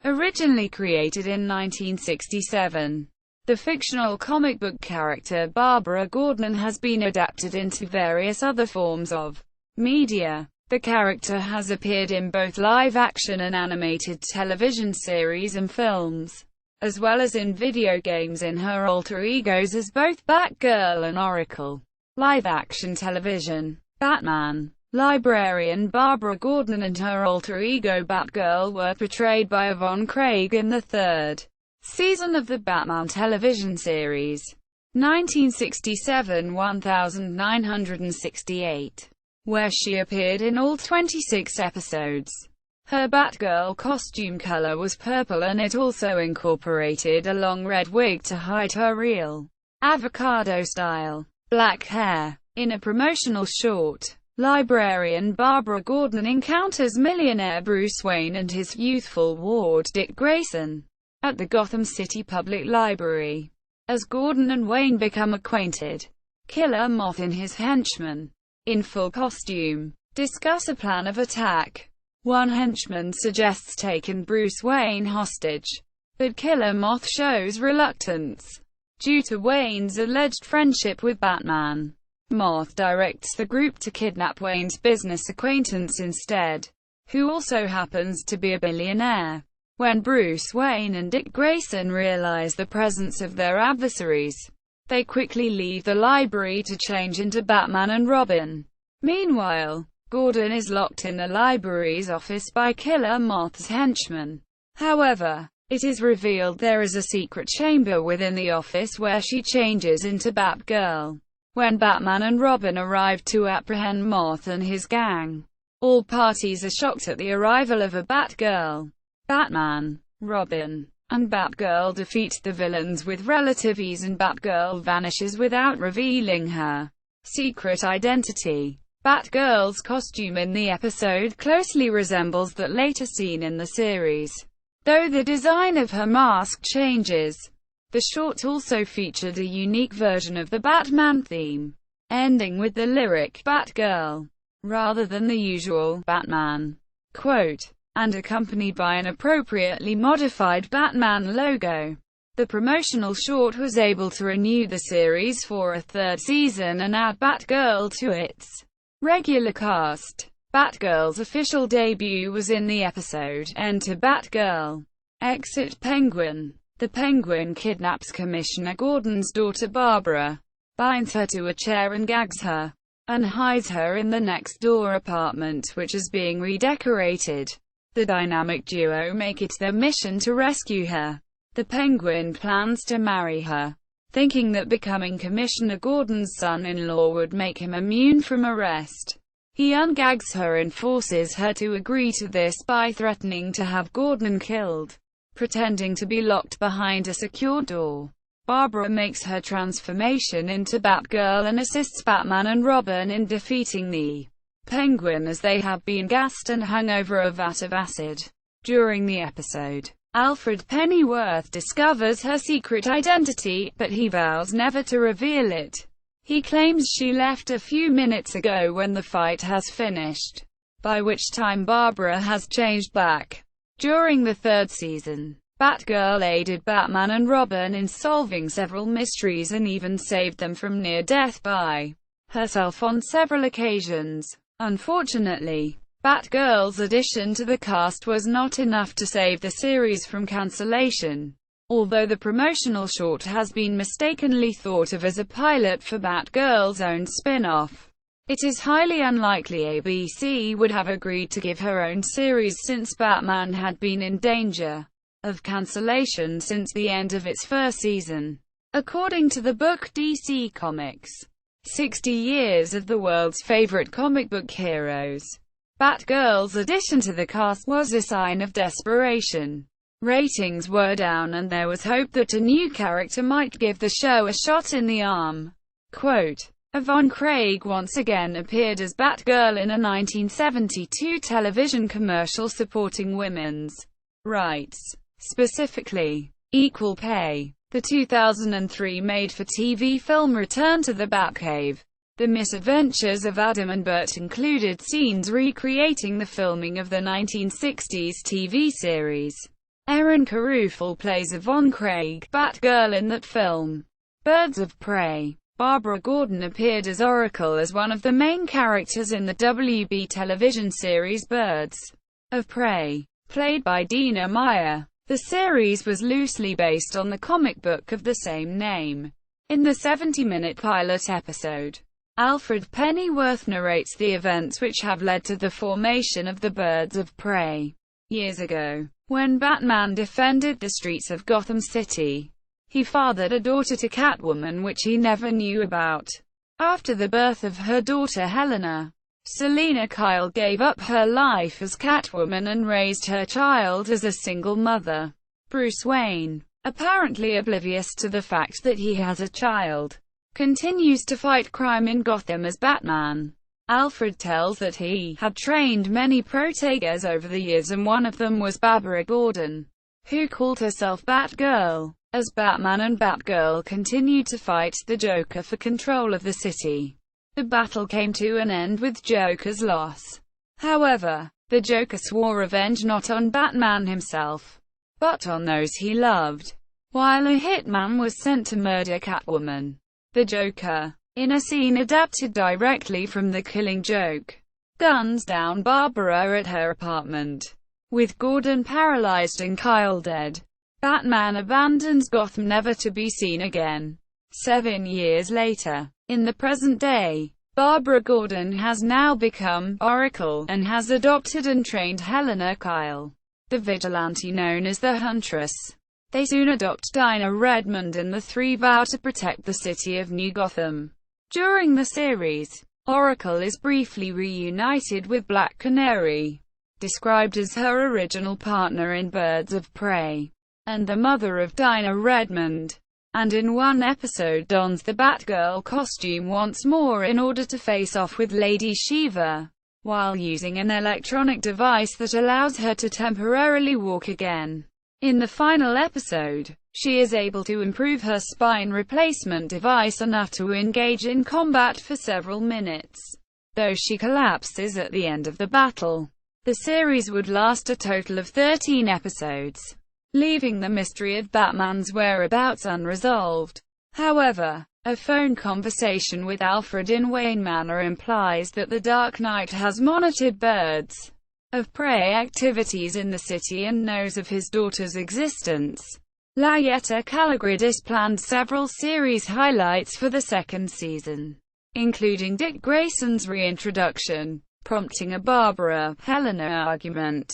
Originally created in 1967, the fictional comic book character Barbara Gordon has been adapted into various other forms of media. The character has appeared in both live-action and animated television series and films, as well as in video games in her alter egos as both Batgirl and Oracle. Live-action television. Batman. Librarian Barbara Gordon and her alter ego Batgirl were portrayed by Yvonne Craig in the third season of the Batman television series, 1967-1968, where she appeared in all 26 episodes. Her Batgirl costume color was purple, and it also incorporated a long red wig to hide her real, avocado-style, black hair. In a promotional short, Librarian Barbara Gordon encounters millionaire Bruce Wayne and his youthful ward Dick Grayson at the Gotham City Public Library. As Gordon and Wayne become acquainted, Killer Moth and his henchmen, in full costume, discuss a plan of attack. One henchman suggests taking Bruce Wayne hostage, but Killer Moth shows reluctance due to Wayne's alleged friendship with Batman. Moth directs the group to kidnap Wayne's business acquaintance instead, who also happens to be a billionaire. When Bruce Wayne and Dick Grayson realize the presence of their adversaries, they quickly leave the library to change into Batman and Robin. Meanwhile, Gordon is locked in the library's office by Killer Moth's henchmen. However, it is revealed there is a secret chamber within the office where she changes into Batgirl. When Batman and Robin arrive to apprehend Moth and his gang, all parties are shocked at the arrival of a Batgirl. Batman, Robin, and Batgirl defeat the villains with relative ease, and Batgirl vanishes without revealing her secret identity. Batgirl's costume in the episode closely resembles that later seen in the series, though the design of her mask changes. The short also featured a unique version of the Batman theme, ending with the lyric "Batgirl," rather than the usual "Batman" quote, and accompanied by an appropriately modified Batman logo. The promotional short was able to renew the series for a third season and add Batgirl to its regular cast. Batgirl's official debut was in the episode "Enter Batgirl, Exit Penguin." The Penguin kidnaps Commissioner Gordon's daughter Barbara, binds her to a chair and gags her, and hides her in the next-door apartment, which is being redecorated. The dynamic duo make it their mission to rescue her. The Penguin plans to marry her, thinking that becoming Commissioner Gordon's son-in-law would make him immune from arrest. He ungags her and forces her to agree to this by threatening to have Gordon killed, pretending to be locked behind a secure door. Barbara makes her transformation into Batgirl and assists Batman and Robin in defeating the Penguin, as they have been gassed and hung over a vat of acid. During the episode, Alfred Pennyworth discovers her secret identity, but he vows never to reveal it. He claims she left a few minutes ago when the fight has finished, by which time Barbara has changed back. During the third season, Batgirl aided Batman and Robin in solving several mysteries and even saved them from near death by herself on several occasions. Unfortunately, Batgirl's addition to the cast was not enough to save the series from cancellation. Although the promotional short has been mistakenly thought of as a pilot for Batgirl's own spin-off, it is highly unlikely ABC would have agreed to give her own series, since Batman had been in danger of cancellation since the end of its first season. According to the book DC Comics, 60 Years of the World's Favorite Comic Book Heroes, Batgirl's addition to the cast was a sign of desperation. Ratings were down and there was hope that a new character might give the show a shot in the arm. Quote, Yvonne Craig once again appeared as Batgirl in a 1972 television commercial supporting women's rights, specifically equal pay. The 2003 made-for-TV film Return to the Batcave: The Misadventures of Adam and Bert included scenes recreating the filming of the 1960s TV series Erin Caruthel plays Yvonne Craig, Batgirl in that film. Birds of Prey. Barbara Gordon appeared as Oracle as one of the main characters in the WB television series Birds of Prey, played by Dina Meyer. The series was loosely based on the comic book of the same name. In the 70-minute pilot episode, Alfred Pennyworth narrates the events which have led to the formation of the Birds of Prey. Years ago, when Batman defended the streets of Gotham City, he fathered a daughter to Catwoman which he never knew about. After the birth of her daughter Helena, Selina Kyle gave up her life as Catwoman and raised her child as a single mother. Bruce Wayne, apparently oblivious to the fact that he has a child, continues to fight crime in Gotham as Batman. Alfred tells that he had trained many proteges over the years, and one of them was Barbara Gordon, who called herself Batgirl. As Batman and Batgirl continued to fight the Joker for control of the city, the battle came to an end with Joker's loss. However, the Joker swore revenge not on Batman himself, but on those he loved. While a hitman was sent to murder Catwoman, the Joker, in a scene adapted directly from The Killing Joke, guns down Barbara at her apartment. With Gordon paralyzed and Kyle dead, Batman abandons Gotham never to be seen again. 7 years later, in the present day, Barbara Gordon has now become Oracle, and has adopted and trained Helena Kyle, the vigilante known as the Huntress. They soon adopt Dinah Redmond, and the three vow to protect the city of New Gotham. During the series, Oracle is briefly reunited with Black Canary, described as her original partner in Birds of Prey, and the mother of Dinah Redmond, and in one episode dons the Batgirl costume once more in order to face off with Lady Shiva, while using an electronic device that allows her to temporarily walk again. In the final episode, she is able to improve her spine replacement device enough to engage in combat for several minutes, though she collapses at the end of the battle. The series would last a total of 13 episodes, leaving the mystery of Batman's whereabouts unresolved. However, a phone conversation with Alfred in Wayne Manor implies that the Dark Knight has monitored Birds of Prey activities in the city and knows of his daughter's existence. Layetta Kalogridis planned several series highlights for the second season, including Dick Grayson's reintroduction, prompting a Barbara-Helena argument,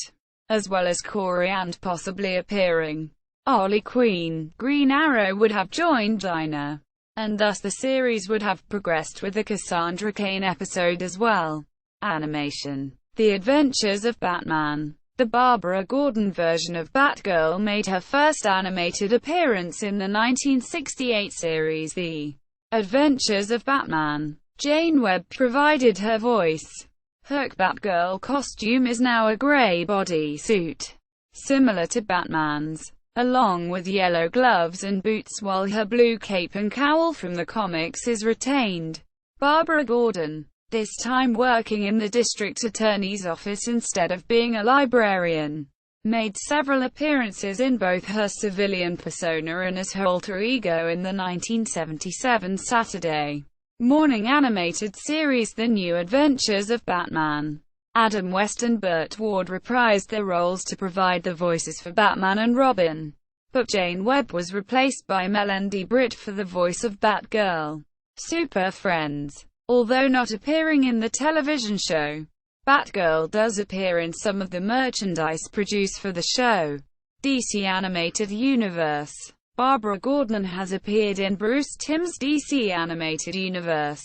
as well as Corey and possibly appearing Harley Quinn. Green Arrow would have joined Dinah, and thus the series would have progressed with a Cassandra Cain episode as well. Animation. The Adventures of Batman. The Barbara Gordon version of Batgirl made her first animated appearance in the 1968 series The Adventures of Batman. Jane Webb provided her voice. Her Batgirl costume is now a grey bodysuit, similar to Batman's, along with yellow gloves and boots, while her blue cape and cowl from the comics is retained. Barbara Gordon, this time working in the district attorney's office instead of being a librarian, made several appearances in both her civilian persona and as her alter ego in the 1977 Saturday morning animated series The New Adventures of Batman. Adam West and Burt Ward reprised their roles to provide the voices for Batman and Robin, but Jane Webb was replaced by Melanie Britt for the voice of Batgirl. Super Friends. Although not appearing in the television show, Batgirl does appear in some of the merchandise produced for the show. DC Animated Universe. Barbara Gordon has appeared in Bruce Timm's DC Animated Universe,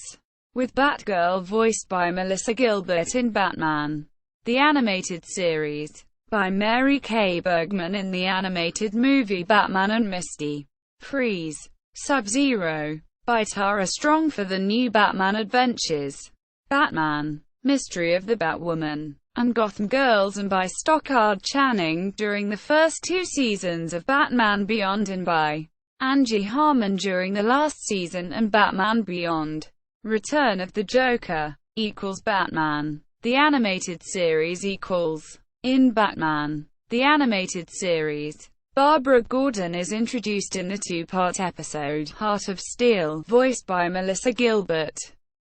with Batgirl voiced by Melissa Gilbert in Batman, the Animated Series, by Mary Kay Bergman in the animated movie Batman and Misty. Freeze. Sub-Zero, by Tara Strong for the new Batman Adventures. Batman, Mystery of the Batwoman, and Gotham Girls, and by Stockard Channing during the first 2 seasons of Batman Beyond, and by Angie Harmon during the last season and Batman Beyond. Return of the Joker equals Batman. The animated series equals in Batman. The animated series. Barbara Gordon is introduced in the two-part episode, Heart of Steel, voiced by Melissa Gilbert,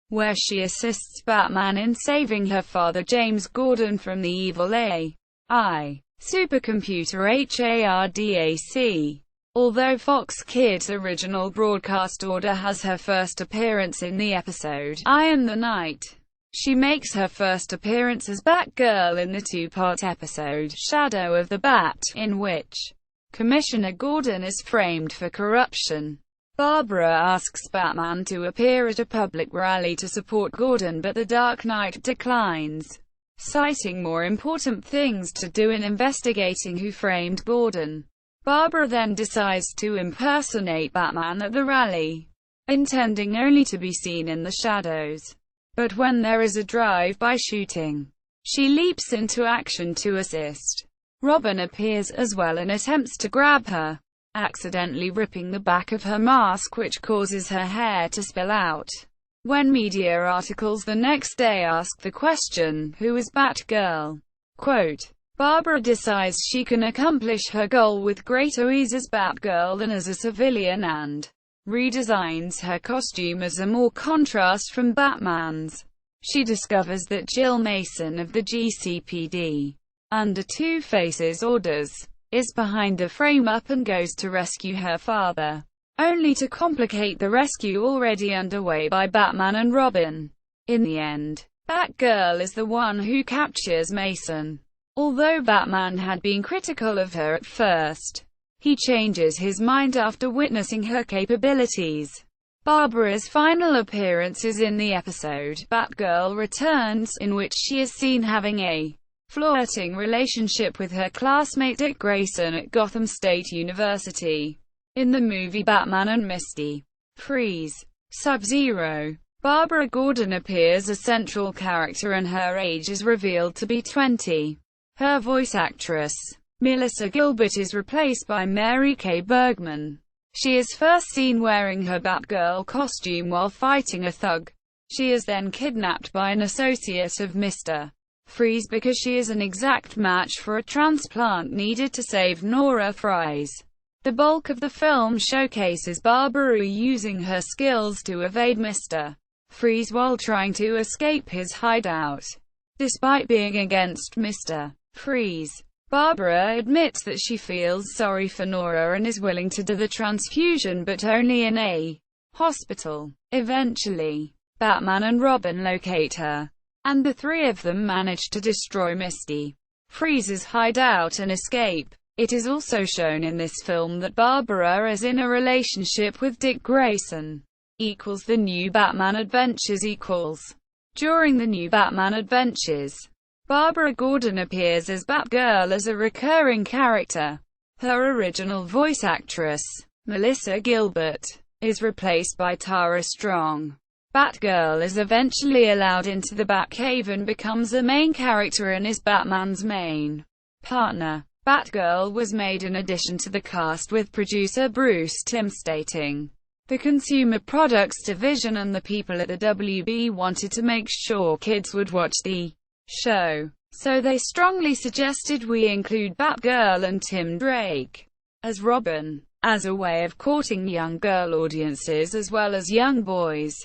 where she assists Batman in saving her father James Gordon from the evil AI supercomputer HARDAC. Although Fox Kids' original broadcast order has her first appearance in the episode, I Am the Night, she makes her first appearance as Batgirl in the two-part episode, Shadow of the Bat, in which Commissioner Gordon is framed for corruption. Barbara asks Batman to appear at a public rally to support Gordon, but the Dark Knight declines, citing more important things to do in investigating who framed Gordon. Barbara then decides to impersonate Batman at the rally, intending only to be seen in the shadows. But when there is a drive-by shooting, she leaps into action to assist. Robin appears as well and attempts to grab her, accidentally ripping the back of her mask, which causes her hair to spill out. When media articles the next day ask the question, "Who is Batgirl?" Quote, Barbara decides she can accomplish her goal with greater ease as Batgirl than as a civilian and redesigns her costume as a more contrast from Batman's. She discovers that Jill Mason of the GCPD, under Two-Face's orders, is behind the frame-up and goes to rescue her father, only to complicate the rescue already underway by Batman and Robin. In the end, Batgirl is the one who captures Mason. Although Batman had been critical of her at first, he changes his mind after witnessing her capabilities. Barbara's final appearance is in the episode Batgirl Returns, in which she is seen having a flirting relationship with her classmate Dick Grayson at Gotham State University. In the movie Batman and Misty Freeze, Sub-Zero, Barbara Gordon appears a central character and her age is revealed to be 20. Her voice actress, Melissa Gilbert, is replaced by Mary Kay Bergman. She is first seen wearing her Batgirl costume while fighting a thug. She is then kidnapped by an associate of Mr. Freeze because she is an exact match for a transplant needed to save Nora Fries. The bulk of the film showcases Barbara using her skills to evade Mr. Freeze while trying to escape his hideout. Despite being against Mr. Freeze, Barbara admits that she feels sorry for Nora and is willing to do the transfusion, but only in a hospital. Eventually, Batman and Robin locate her, and the three of them manage to destroy Misty Freeze's hideout and escape. It is also shown in this film that Barbara is in a relationship with Dick Grayson. The New Batman Adventures During the New Batman Adventures, Barbara Gordon appears as Batgirl as a recurring character. Her original voice actress, Melissa Gilbert, is replaced by Tara Strong. Batgirl is eventually allowed into the Batcave and becomes a main character and is Batman's main partner. Batgirl was made in addition to the cast, with producer Bruce Timm stating, "The consumer products division and the people at the WB wanted to make sure kids would watch the show, so they strongly suggested we include Batgirl and Tim Drake as Robin, as a way of courting young girl audiences as well as young boys.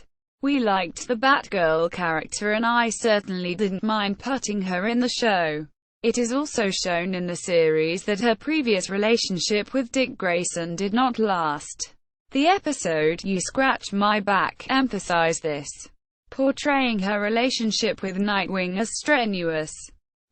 We liked the Batgirl character and I certainly didn't mind putting her in the show." It is also shown in the series that her previous relationship with Dick Grayson did not last. The episode You Scratch My Back emphasized this, portraying her relationship with Nightwing as strenuous.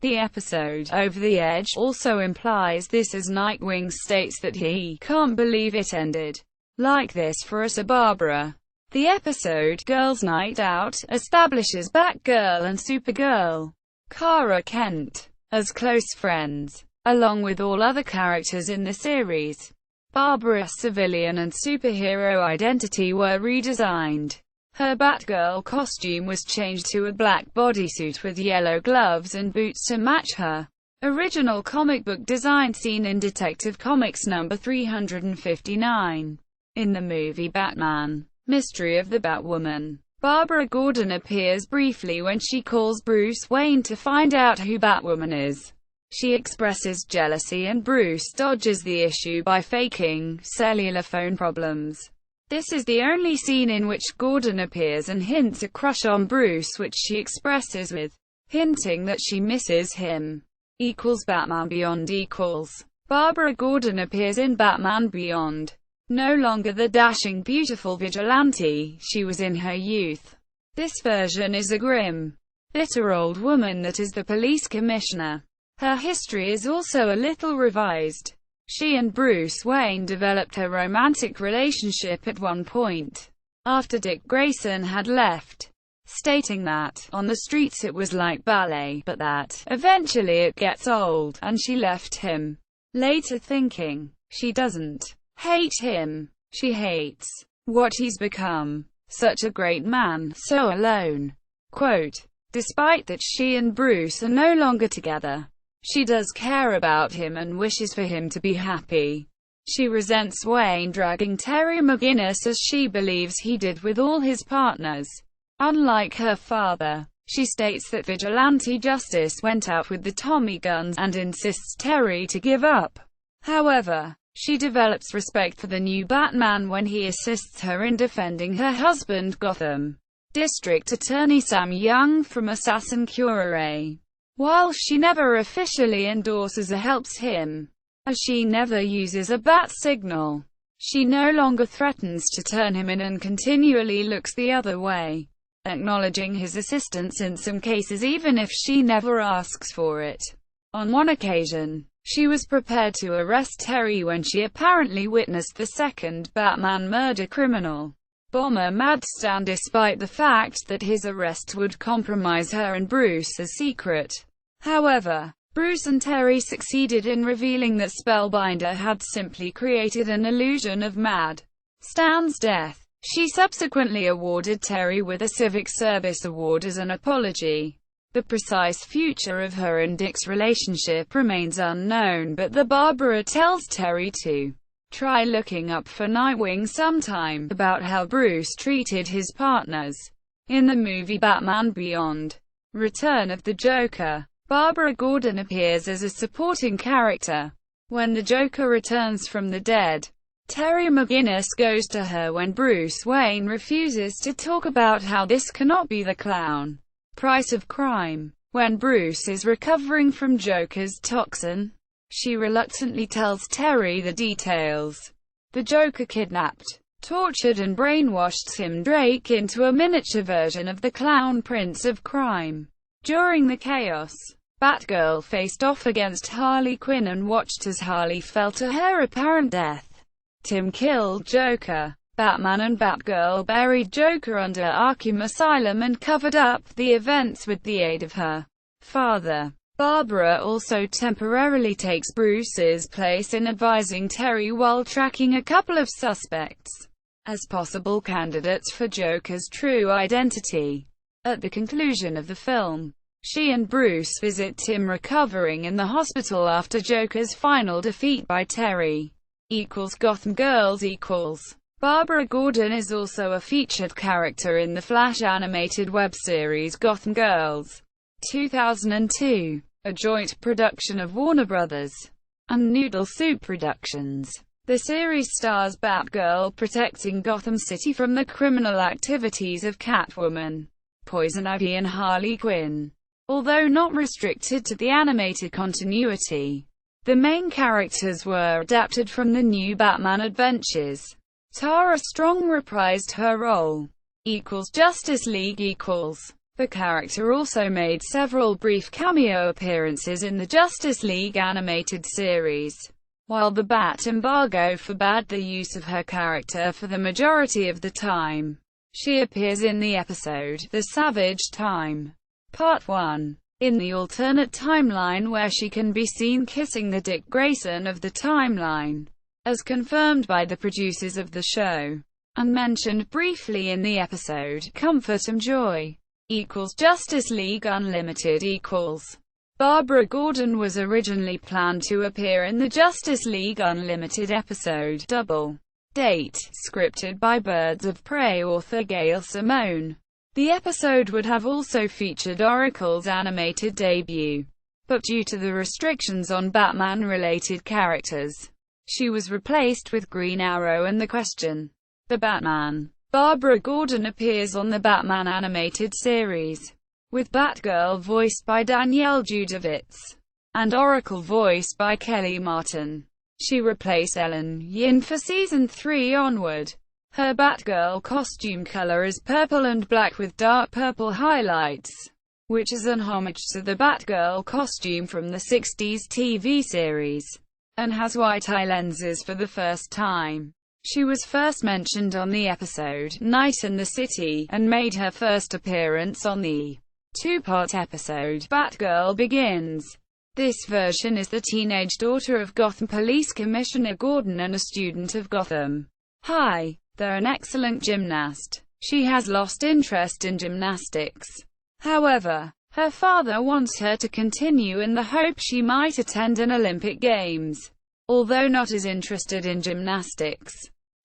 The episode Over the Edge also implies this, as Nightwing states that he can't believe it ended like this for us, Barbara. The episode Girls' Night Out establishes Batgirl and Supergirl, Kara Kent, as close friends, along with all other characters in the series. Barbara's civilian and superhero identity were redesigned. Her Batgirl costume was changed to a black bodysuit with yellow gloves and boots to match her original comic book design seen in Detective Comics number 359. In the movie Batman: Mystery of the Batwoman, Barbara Gordon appears briefly when she calls Bruce Wayne to find out who Batwoman is. She expresses jealousy and Bruce dodges the issue by faking cellular phone problems. This is the only scene in which Gordon appears and hints a crush on Bruce, which she expresses with hinting that she misses him. Batman Beyond Barbara Gordon appears in Batman Beyond. No longer the dashing, beautiful vigilante she was in her youth. This version is a grim, bitter old woman that is the police commissioner. Her history is also a little revised. She and Bruce Wayne developed a romantic relationship at one point, after Dick Grayson had left, stating that, on the streets it was like ballet, but that, eventually it gets old, and she left him. Later thinking, she doesn't hate him, she hates what he's become. Such a great man, so alone. Quote, despite that she and Bruce are no longer together, she does care about him and wishes for him to be happy. She resents Wayne dragging Terry McGinnis as she believes he did with all his partners. Unlike her father, she states that vigilante justice went out with the Tommy guns and insists Terry to give up. However, she develops respect for the new Batman when he assists her in defending her husband, Gotham District Attorney Sam Young, from Assassin Curare. While she never officially endorses or helps him, as she never uses a bat signal, she no longer threatens to turn him in and continually looks the other way, acknowledging his assistance in some cases even if she never asks for it. On one occasion, she was prepared to arrest Terry when she apparently witnessed the second Batman murder criminal, Bomber Madstan, despite the fact that his arrest would compromise her and Bruce's secret. However, Bruce and Terry succeeded in revealing that Spellbinder had simply created an illusion of Mad Stan's death. She subsequently awarded Terry with a Civic Service Award as an apology. The precise future of her and Dick's relationship remains unknown, but Barbara tells Terry to try looking up for Nightwing sometime, about how Bruce treated his partners. In the movie Batman Beyond, Return of the Joker, Barbara Gordon appears as a supporting character. When the Joker returns from the dead, Terry McGinnis goes to her when Bruce Wayne refuses to talk about how this cannot be the clown price of crime. When Bruce is recovering from Joker's toxin, she reluctantly tells Terry the details. The Joker kidnapped, tortured and brainwashed Tim Drake into a miniature version of the clown prince of crime. During the chaos, Batgirl faced off against Harley Quinn and watched as Harley fell to her apparent death. Tim killed Joker. Batman and Batgirl buried Joker under Arkham Asylum and covered up the events with the aid of her father. Barbara also temporarily takes Bruce's place in advising Terry while tracking a couple of suspects as possible candidates for Joker's true identity. At the conclusion of the film, she and Bruce visit Tim recovering in the hospital after Joker's final defeat by Terry. Gotham Girls Barbara Gordon is also a featured character in the Flash animated web series Gotham Girls. 2002, a joint production of Warner Bros. And Noodle Soup Productions. The series stars Batgirl protecting Gotham City from the criminal activities of Catwoman, Poison Ivy and Harley Quinn. Although not restricted to the animated continuity, the main characters were adapted from the new Batman adventures. Tara Strong reprised her role. Justice League The character also made several brief cameo appearances in the Justice League animated series. While the Bat embargo forbade the use of her character for the majority of the time, she appears in the episode The Savage Time, Part 1, in the alternate timeline where she can be seen kissing the Dick Grayson of the timeline, as confirmed by the producers of the show, and mentioned briefly in the episode Comfort and Joy. Justice League Unlimited Barbara Gordon was originally planned to appear in the Justice League Unlimited episode Double Date, scripted by Birds of Prey author Gail Simone. The episode would have also featured Oracle's animated debut, but due to the restrictions on Batman-related characters, she was replaced with Green Arrow and The Question. The Batman. Barbara Gordon appears on the Batman animated series, with Batgirl voiced by Danielle Judovitz, and Oracle voiced by Kelly Martin. She replaced Ellen Yin for Season 3 onward. Her Batgirl costume color is purple and black with dark purple highlights, which is an homage to the Batgirl costume from the 60s TV series, and has white eye lenses for the first time. She was first mentioned on the episode Night in the City, and made her first appearance on the two-part episode Batgirl Begins. This version is the teenage daughter of Gotham Police Commissioner Gordon and a student of Gotham High. Though an excellent gymnast, she has lost interest in gymnastics. However, her father wants her to continue in the hope she might attend an Olympic Games. Although not as interested in gymnastics,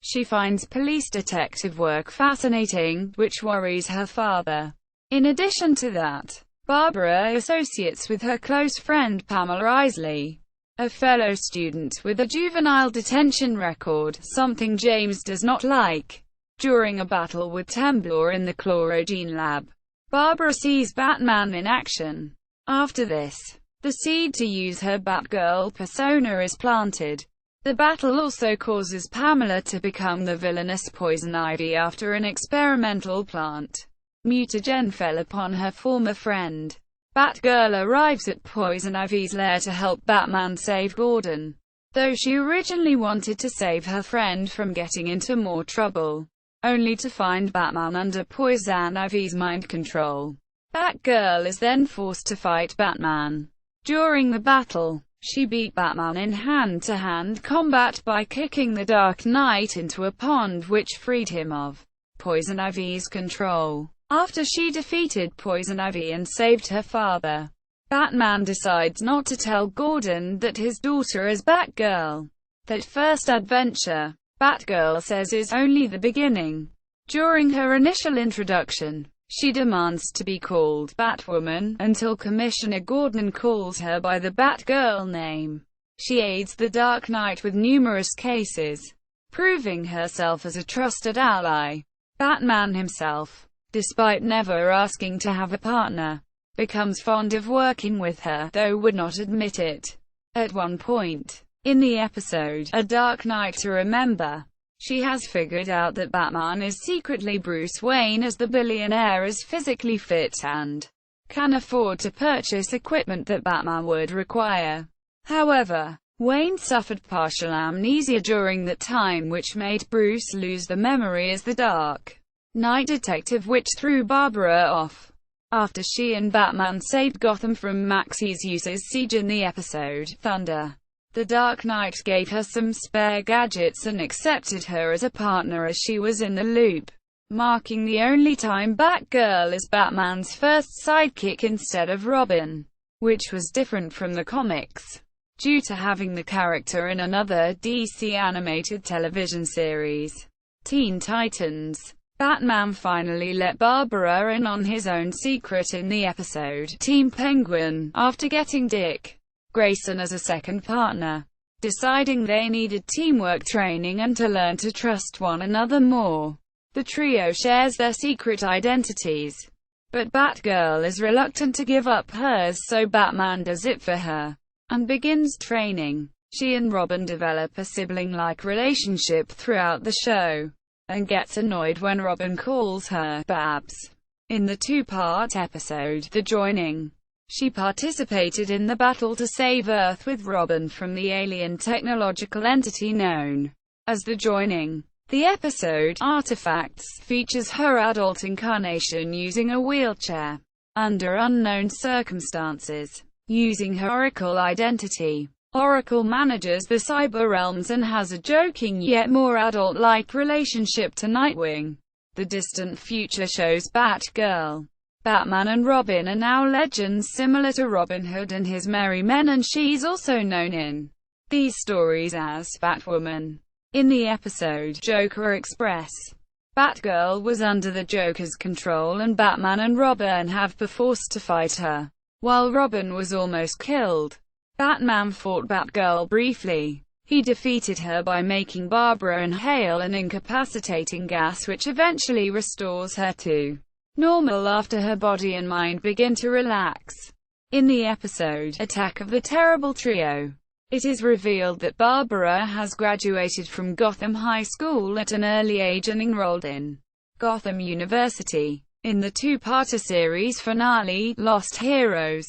she finds police detective work fascinating, which worries her father. In addition to that, Barbara associates with her close friend Pamela Isley, a fellow student with a juvenile detention record, something James does not like. During a battle with Temblor in the Chlorogene lab, Barbara sees Batman in action. After this, the seed to use her Batgirl persona is planted. The battle also causes Pamela to become the villainous Poison Ivy after an experimental plant mutagen fell upon her former friend. Batgirl arrives at Poison Ivy's lair to help Batman save Gordon, though she originally wanted to save her friend from getting into more trouble, only to find Batman under Poison Ivy's mind control. Batgirl is then forced to fight Batman. During the battle, she beat Batman in hand-to-hand combat by kicking the Dark Knight into a pond, which freed him of Poison Ivy's control. After she defeated Poison Ivy and saved her father, Batman decides not to tell Gordon that his daughter is Batgirl. That first adventure, Batgirl says, is only the beginning. During her initial introduction, she demands to be called Batwoman, until Commissioner Gordon calls her by the Batgirl name. She aids the Dark Knight with numerous cases, proving herself as a trusted ally. Batman himself, despite never asking to have a partner, becomes fond of working with her, though would not admit it. At one point in the episode, A Dark Knight to Remember, she has figured out that Batman is secretly Bruce Wayne, as the billionaire is physically fit and can afford to purchase equipment that Batman would require. However, Wayne suffered partial amnesia during that time, which made Bruce lose the memory as the Dark Knight detective, which threw Barbara off. After she and Batman saved Gotham from Maxie's uses siege in the episode Thunder, the Dark Knight gave her some spare gadgets and accepted her as a partner, as she was in the loop, marking the only time Batgirl is Batman's first sidekick instead of Robin, which was different from the comics, due to having the character in another DC animated television series, Teen Titans. Batman finally let Barbara in on his own secret in the episode Team Penguin, after getting Dick Grayson as a second partner, deciding they needed teamwork training and to learn to trust one another more. The trio shares their secret identities, but Batgirl is reluctant to give up hers, so Batman does it for her, and begins training. She and Robin develop a sibling-like relationship throughout the show, and gets annoyed when Robin calls her Babs. In the two-part episode The Joining, she participated in the battle to save Earth with Robin from the alien technological entity known as The Joining. The episode Artifacts features her adult incarnation using a wheelchair under unknown circumstances, using her Oracle identity. Oracle manages the cyber realms and has a joking yet more adult-like relationship to Nightwing. The distant future shows Batgirl, Batman and Robin are now legends similar to Robin Hood and his merry men, and she's also known in these stories as Batwoman. In the episode Joker Express, Batgirl was under the Joker's control and Batman and Robin have been forced to fight her. While Robin was almost killed, Batman fought Batgirl briefly. He defeated her by making Barbara inhale an incapacitating gas which eventually restores her to normal after her body and mind begin to relax. In the episode, Attack of the Terrible Trio, it is revealed that Barbara has graduated from Gotham High School at an early age and enrolled in Gotham University. In the two-parter series finale, Lost Heroes,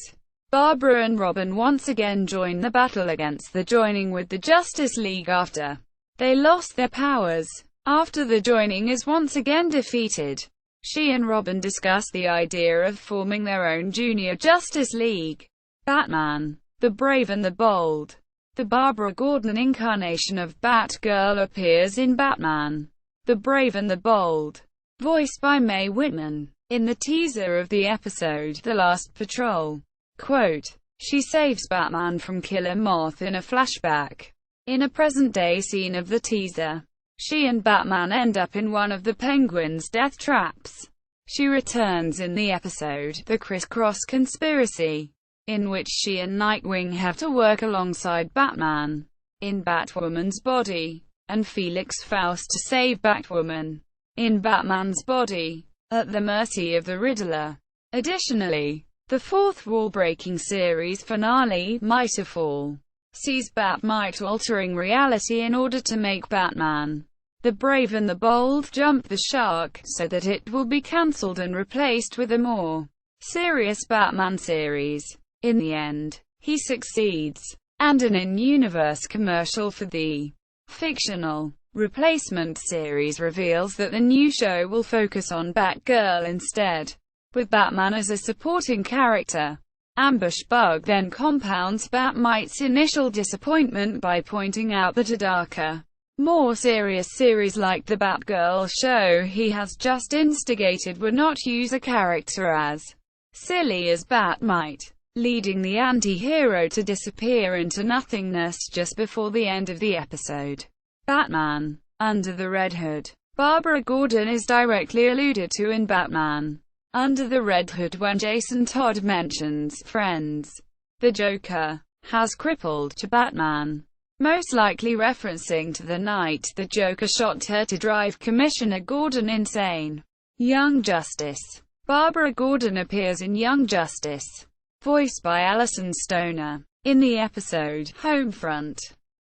Barbara and Robin once again join the battle against the joining with the Justice League after they lost their powers. After the joining is once again defeated, she and Robin discuss the idea of forming their own junior Justice League. Batman, the Brave and the Bold. The Barbara Gordon incarnation of Batgirl appears in Batman, the Brave and the Bold, voiced by Mae Whitman. In the teaser of the episode, The Last Patrol, quote, she saves Batman from Killer Moth in a flashback. In a present-day scene of the teaser, she and Batman end up in one of the Penguin's death traps. She returns in the episode, The Criss-Cross Conspiracy, in which she and Nightwing have to work alongside Batman in Batwoman's body, and Felix Faust to save Batwoman in Batman's body, at the mercy of the Riddler. Additionally, the fourth wall-breaking series finale, Mitafall, sees Batmite altering reality in order to make Batman, the Brave and the Bold, jump the shark, so that it will be cancelled and replaced with a more serious Batman series. In the end, he succeeds, and an in-universe commercial for the fictional replacement series reveals that the new show will focus on Batgirl instead, with Batman as a supporting character. Ambush Bug then compounds Batmite's initial disappointment by pointing out that a darker, more serious series like the Batgirl show he has just instigated would not use a character as silly as Batmite, leading the anti-hero to disappear into nothingness just before the end of the episode. Batman, Under the Red Hood. Barbara Gordon is directly alluded to in Batman, Under the Red Hood when Jason Todd mentions friends. The Joker has crippled to Batman, most likely referencing to the night the Joker shot her to drive Commissioner Gordon insane. Young Justice. Barbara Gordon appears in Young Justice, voiced by Alison Stoner. In the episode, Homefront,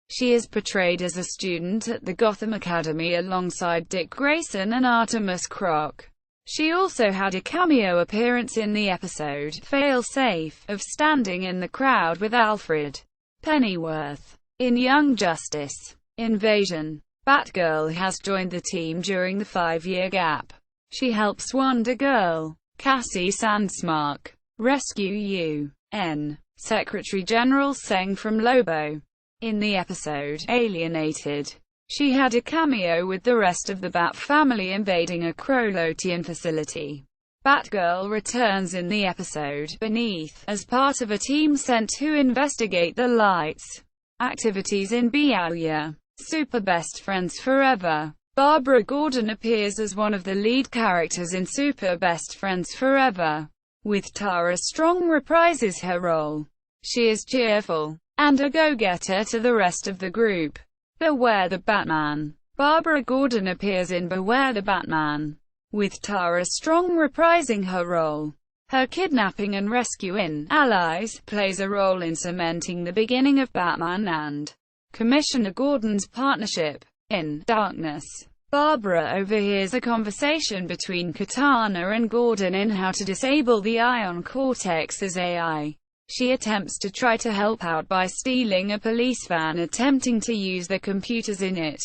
she is portrayed as a student at the Gotham Academy alongside Dick Grayson and Artemis Croc. She also had a cameo appearance in the episode, Fail-Safe, of Standing in the Crowd with Alfred Pennyworth. In Young Justice Invasion, Batgirl has joined the team during the 5-year gap. She helps Wonder Girl, Cassie Sandsmark, rescue UN Secretary General Seng from Lobo. In the episode, Alienated, she had a cameo with the rest of the Bat family invading a Krolotian facility. Batgirl returns in the episode, Beneath, as part of a team sent to investigate the Lights activities in Biauya. Super Best Friends Forever. Barbara Gordon appears as one of the lead characters in Super Best Friends Forever, with Tara Strong reprises her role. She is cheerful and a go-getter to the rest of the group. Beware the Batman. Barbara Gordon appears in Beware the Batman, with Tara Strong reprising her role. Her kidnapping and rescue in Allies plays a role in cementing the beginning of Batman and Commissioner Gordon's partnership. In Darkness, Barbara overhears a conversation between Katana and Gordon in how to disable the Ion Cortex's AI. She attempts to try to help out by stealing a police van attempting to use the computers in it.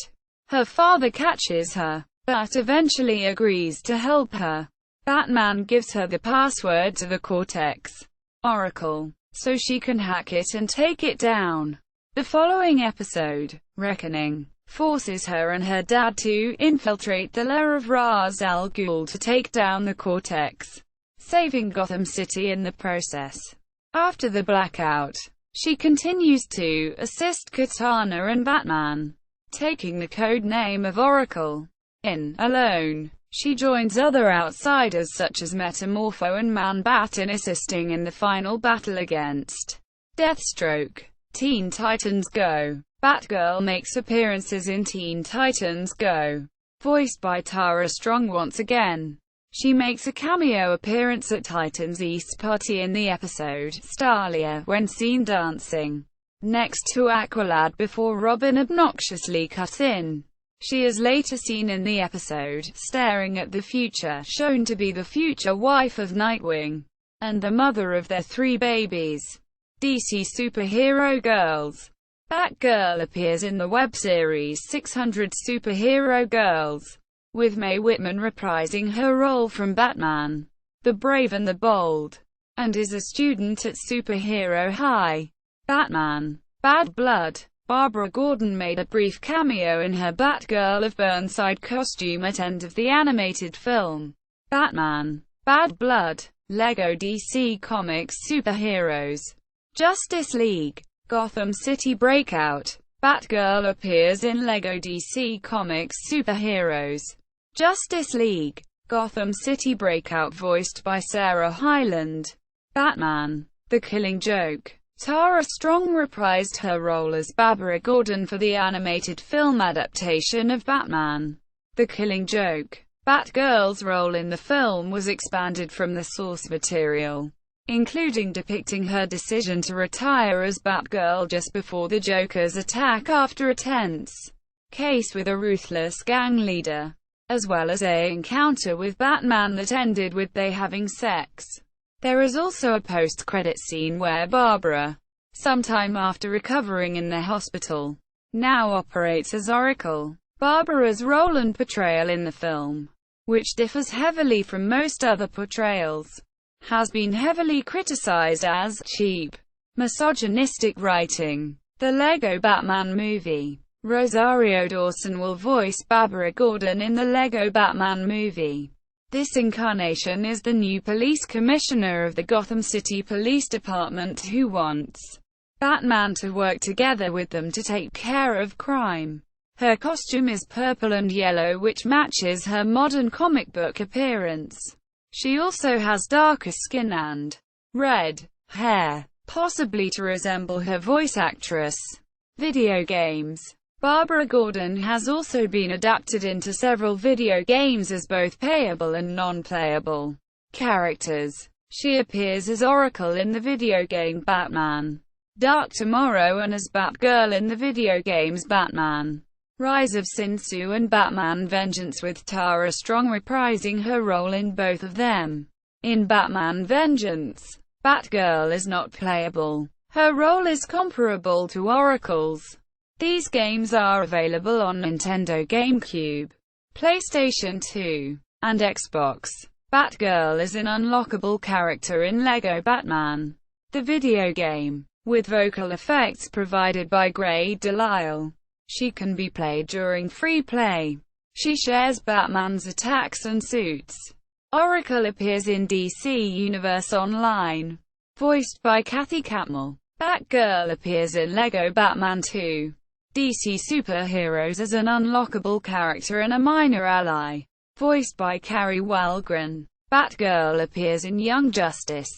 Her father catches her, but eventually agrees to help her. Batman gives her the password to the Cortex Oracle, so she can hack it and take it down. The following episode, Reckoning, forces her and her dad to infiltrate the lair of Ra's al Ghul to take down the Cortex, saving Gotham City in the process. After the blackout, she continues to assist Katana and Batman, taking the code name of Oracle. In Alone, She joins other outsiders such as Metamorpho and Man-Bat in assisting in the final battle against Deathstroke. Teen Titans Go! Batgirl makes appearances in Teen Titans Go! Voiced by Tara Strong once again. She makes a cameo appearance at Titans East Party in the episode Starlia when seen dancing next to Aqualad before Robin obnoxiously cuts in. She is later seen in the episode staring at the future, shown to be the future wife of Nightwing and the mother of their 3 babies. DC Superhero Girls. Batgirl appears in the web series 600 Superhero Girls, with Mae Whitman reprising her role from Batman, the Brave and the Bold, and is a student at Superhero High. Batman. Bad Blood. Barbara Gordon made a brief cameo in her Batgirl of Burnside costume at end of the animated film Batman. Bad Blood. Lego DC Comics Superheroes. Justice League. Gotham City Breakout. Batgirl appears in Lego DC Comics Superheroes. Justice League. Gotham City Breakout voiced by Sarah Hyland. Batman. The Killing Joke. Tara Strong reprised her role as Barbara Gordon for the animated film adaptation of Batman. The Killing Joke. Batgirl's role in the film was expanded from the source material, including depicting her decision to retire as Batgirl just before the Joker's attack after a tense case with a ruthless gang leader, as well as an encounter with Batman that ended with they having sex. There is also a post-credit scene where Barbara, sometime after recovering in the hospital, now operates as Oracle. Barbara's role and portrayal in the film, which differs heavily from most other portrayals, has been heavily criticized as cheap, misogynistic writing. The Lego Batman movie. Rosario Dawson will voice Barbara Gordon in the Lego Batman movie. This incarnation is the new police commissioner of the Gotham City Police Department who wants Batman to work together with them to take care of crime. Her costume is purple and yellow, which matches her modern comic book appearance. She also has darker skin and red hair, possibly to resemble her voice actress. Video games. Barbara Gordon has also been adapted into several video games as both playable and non-playable characters. She appears as Oracle in the video game Batman Dark Tomorrow and as Batgirl in the video games Batman Rise of Sin Tzu and Batman Vengeance, with Tara Strong reprising her role in both of them. In Batman Vengeance, Batgirl is not playable. Her role is comparable to Oracle's. These games are available on Nintendo GameCube, PlayStation 2, and Xbox. Batgirl is an unlockable character in Lego Batman, the video game, with vocal effects provided by Gray Delisle. She can be played during free play. She shares Batman's attacks and suits. Oracle appears in DC Universe Online, voiced by Kathy Catmull. Batgirl appears in Lego Batman 2. DC Superheroes as an unlockable character and a minor ally, voiced by Carrie Walgren. Batgirl appears in Young Justice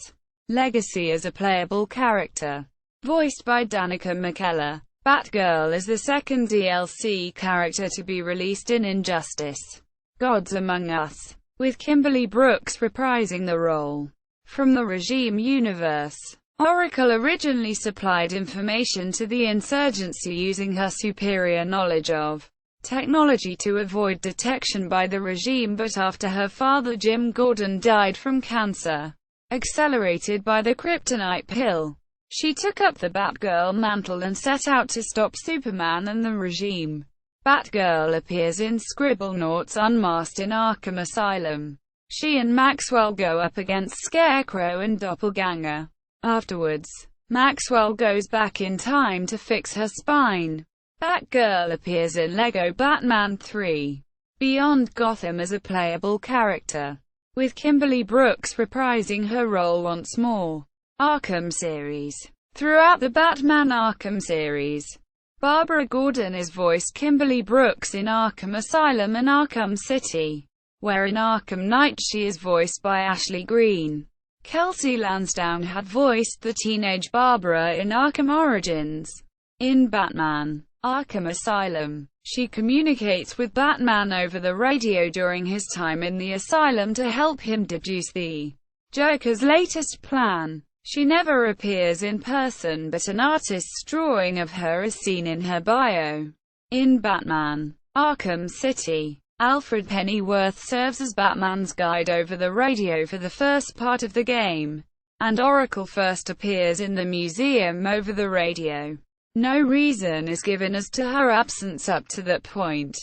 Legacy as a playable character, voiced by Danica McKellar. Batgirl is the second DLC character to be released in Injustice: Gods Among Us, with Kimberly Brooks reprising the role. From the Regime universe, Oracle originally supplied information to the insurgency using her superior knowledge of technology to avoid detection by the regime, but after her father Jim Gordon died from cancer, accelerated by the kryptonite pill, she took up the Batgirl mantle and set out to stop Superman and the regime. Batgirl appears in Scribblenauts Unmasked in Arkham Asylum. She and Maxwell go up against Scarecrow and Doppelganger. Afterwards, Maxwell goes back in time to fix her spine. Batgirl appears in Lego Batman 3: Beyond Gotham as a playable character, with Kimberly Brooks reprising her role once more. Arkham series. Throughout the Batman Arkham series, Barbara Gordon is voiced Kimberly Brooks in Arkham Asylum and Arkham City. where in Arkham Knight she is voiced by Ashley Greene. Kelsey Lansdowne had voiced the teenage Barbara in Arkham Origins. In Batman: Arkham Asylum, she communicates with Batman over the radio during his time in the asylum to help him deduce the Joker's latest plan. She never appears in person, but an artist's drawing of her is seen in her bio. In Batman: Arkham City, Alfred Pennyworth serves as Batman's guide over the radio for the first part of the game, and Oracle first appears in the museum over the radio. No reason is given as to her absence up to that point.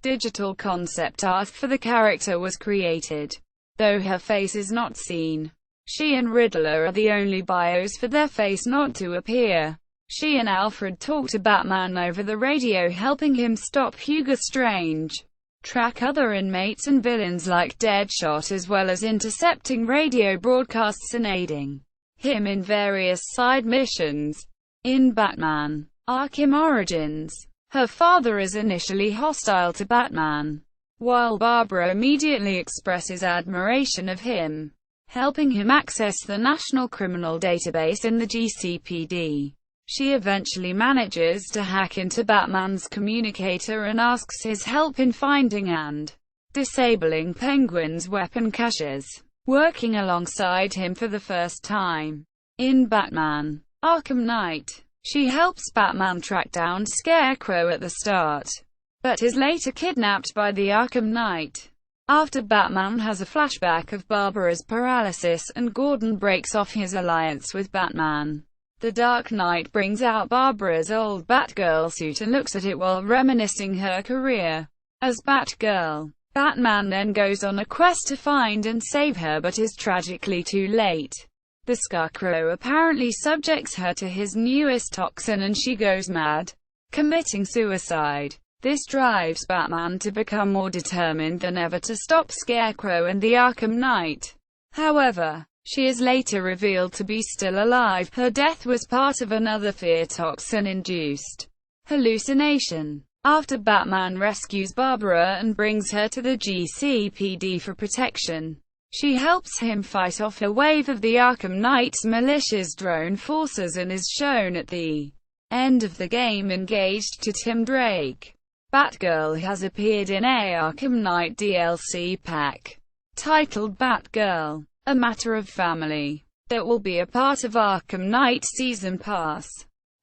Digital concept art for the character was created, though her face is not seen. She and Riddler are the only bios for their face not to appear. She and Alfred talk to Batman over the radio, helping him stop Hugo Strange, track other inmates and villains like Deadshot, as well as intercepting radio broadcasts and aiding him in various side missions. In Batman: Arkham Origins, her father is initially hostile to Batman, while Barbara immediately expresses admiration of him, helping him access the National Criminal Database in the GCPD. She eventually manages to hack into Batman's communicator and asks his help in finding and disabling Penguin's weapon caches, working alongside him for the first time. In Batman: Arkham Knight, she helps Batman track down Scarecrow at the start, but is later kidnapped by the Arkham Knight. After Batman has a flashback of Barbara's paralysis and Gordon breaks off his alliance with Batman, the Dark Knight brings out Barbara's old Batgirl suit and looks at it while reminiscing her career as Batgirl. Batman then goes on a quest to find and save her, but is tragically too late. The Scarecrow apparently subjects her to his newest toxin and she goes mad, committing suicide. This drives Batman to become more determined than ever to stop Scarecrow and the Arkham Knight. However, she is later revealed to be still alive. Her death was part of another fear toxin-induced hallucination. After Batman rescues Barbara and brings her to the GCPD for protection, she helps him fight off a wave of the Arkham Knight's malicious drone forces and is shown at the end of the game engaged to Tim Drake. Batgirl has appeared in a Arkham Knight DLC pack titled Batgirl: A Matter of Family that will be a part of Arkham Knight Season Pass.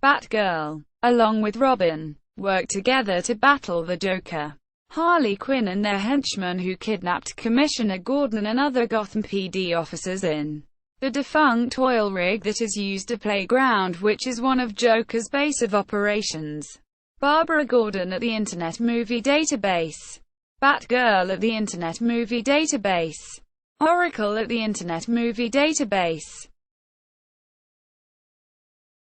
Batgirl, along with Robin, work together to battle the Joker, Harley Quinn and their henchmen who kidnapped Commissioner Gordon and other Gotham PD officers in the defunct oil rig that is used as a playground, which is one of Joker's base of operations. Barbara Gordon at the Internet Movie Database. Batgirl at the Internet Movie Database. Oracle at the Internet Movie Database.